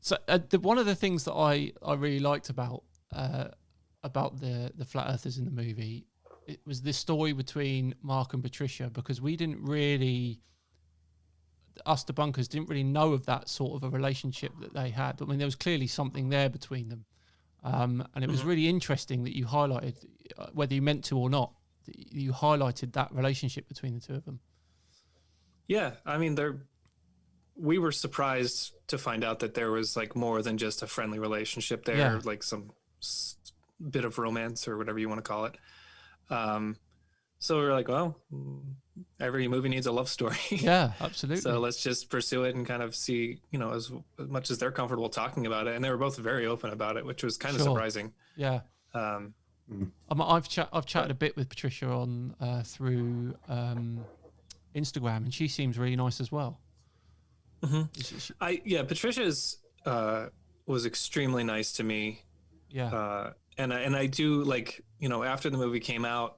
So one of the things that I really liked about the flat earthers in the movie, it was this story between Mark and Patricia, because we didn't really, us debunkers didn't really know of that sort of a relationship that they had. I mean, there was clearly something there between them, and it was really interesting that you highlighted, whether you meant to or not, that you highlighted that relationship between the two of them. Yeah, I mean, we were surprised to find out that there was like more than just a friendly relationship there, like some bit of romance or whatever you want to call it. So we were like, well, every movie needs a love story. Yeah, absolutely. So let's just pursue it and kind of see, as much as they're comfortable talking about it. And they were both very open about it, which was kind of surprising. Yeah. I've chatted a bit with Patricia on through Instagram, and she seems really nice as well. Patricia's was extremely nice to me. Yeah. And I do, like, after the movie came out,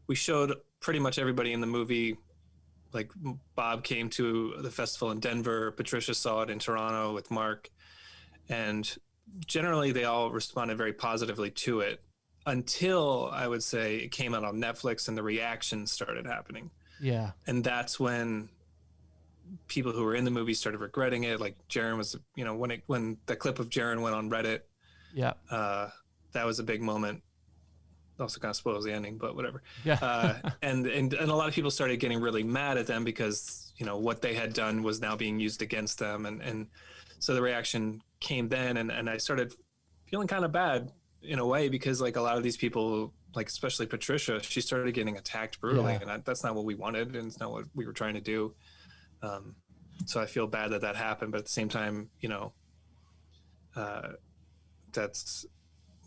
we showed pretty much everybody in the movie. Like, Bob came to the festival in Denver, Patricia saw it in Toronto with Mark, and generally they all responded very positively to it, until I would say it came out on Netflix and the reactions started happening. Yeah. And that's when people who were in the movie started regretting it. Like Jaren was, when the clip of Jaren went on Reddit, that was a big moment. Also kind of spoils the ending, but whatever. Yeah. And a lot of people started getting really mad at them because, what they had done was now being used against them. And so the reaction came then, and I started feeling kind of bad in a way, because like a lot of these people, like especially Patricia, she started getting attacked brutally, and that's not what we wanted, and it's not what we were trying to do. So I feel bad that happened, but at the same time,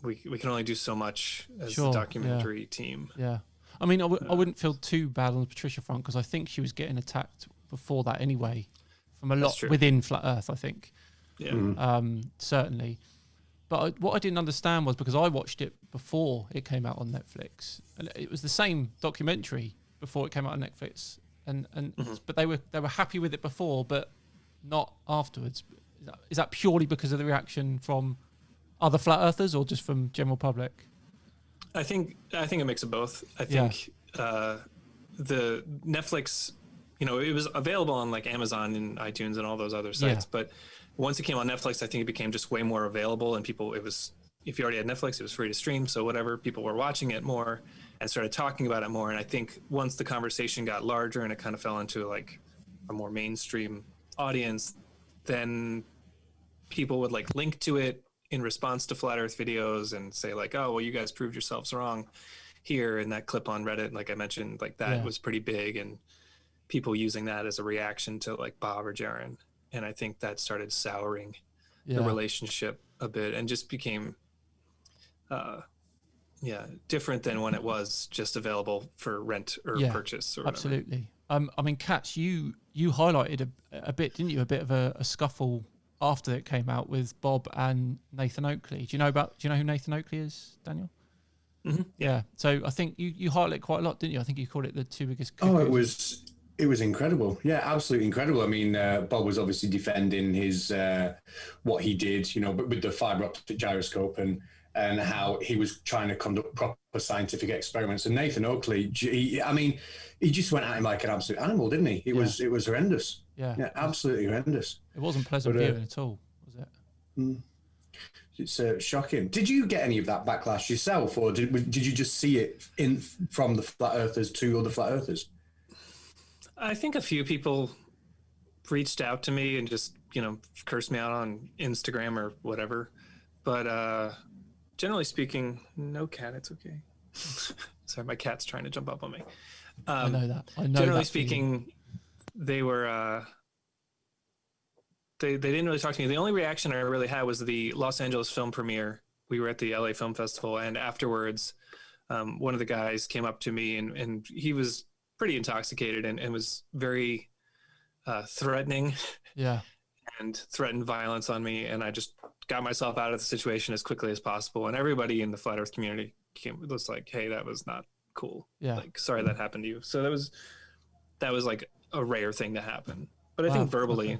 we can only do so much as a documentary team. Yeah. I mean, I wouldn't feel too bad on the Patricia front, because I think she was getting attacked before that anyway, from a lot within Flat Earth, I think. Yeah. Certainly. But what I didn't understand was, because I watched it before it came out on Netflix, and it was the same documentary before it came out on Netflix, but they were happy with it before, but not afterwards. Is that purely because of the reaction from other flat earthers, or just from general public? I think a mix of both. I think the Netflix, it was available on like Amazon and iTunes and all those other sites, but once it came on Netflix, I think it became just way more available, and if you already had Netflix, it was free to stream. So whatever, people were watching it more and started talking about it more. And I think once the conversation got larger and it kind of fell into like a more mainstream audience, then people would like link to it in response to Flat Earth videos and say like, oh, well, you guys proved yourselves wrong here. And that clip on Reddit, like I mentioned, like that was pretty big, and people using that as a reaction to like Bob or Jaren. And I think that started souring the relationship a bit, and just became, different than when it was just available for rent or purchase or whatever. Absolutely. I mean, Katz, you highlighted a bit, didn't you? A bit of a scuffle after it came out with Bob and Nathan Oakley. Do you know who Nathan Oakley is, Daniel? Mm-hmm. Yeah. So I think you highlighted it quite a lot, didn't you? I think you called it the two biggest. It was incredible. Yeah, absolutely incredible. I mean, Bob was obviously defending his what he did, but with the fiber optic gyroscope and how he was trying to conduct proper scientific experiments. And Nathan Oakley, he just went at him like an absolute animal, didn't he? It was horrendous. Yeah, absolutely horrendous. It wasn't pleasant viewing at all, was it? It's shocking. Did you get any of that backlash yourself, or did you just see it from the flat earthers to other flat earthers? I think a few people reached out to me and just, cursed me out on Instagram or whatever. But generally speaking, no cat, it's okay. Sorry, my cat's trying to jump up on me. I know that. Generally speaking, they were, they didn't really talk to me. The only reaction I really had was the Los Angeles film premiere. We were at the LA Film Festival, and afterwards, one of the guys came up to me, and he was pretty intoxicated and was very threatening, and threatened violence on me. And I just got myself out of the situation as quickly as possible. And everybody in the flat earth community was like, hey, that was not cool. Like, sorry that happened to you. So that was like a rare thing to happen. But I think verbally,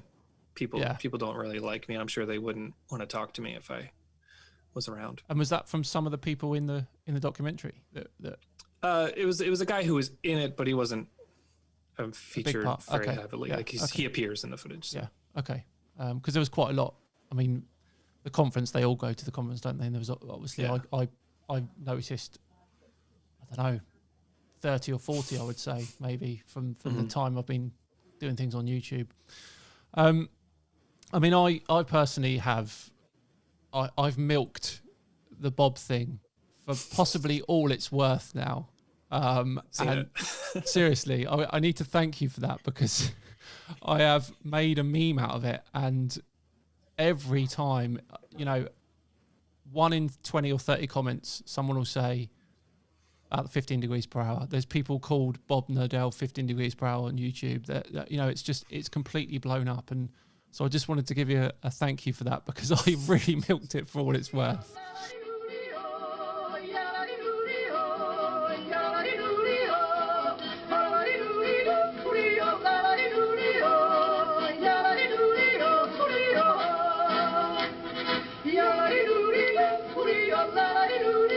people don't really like me. I'm sure they wouldn't want to talk to me if I was around. And was that from some of the people in the documentary? It was a guy who was in it, but he wasn't featured very heavily. Like he appears in the footage. So. Yeah. Okay. Because there was quite a lot. I mean, the conference, they all go to the conference, don't they? And there was obviously I noticed, I don't know, 30 or 40, I would say, maybe from the time I've been doing things on YouTube. I mean, I personally have, I've milked the Bob thing for possibly all it's worth now. And seriously, I need to thank you for that, because I have made a meme out of it, and every time, 1 in 20 or 30 comments, someone will say at 15 degrees per hour. There's people called Bob Nerdell 15 degrees per hour on YouTube that it's completely blown up. And so I just wanted to give you a thank you for that, because I really milked it for all it's worth. la la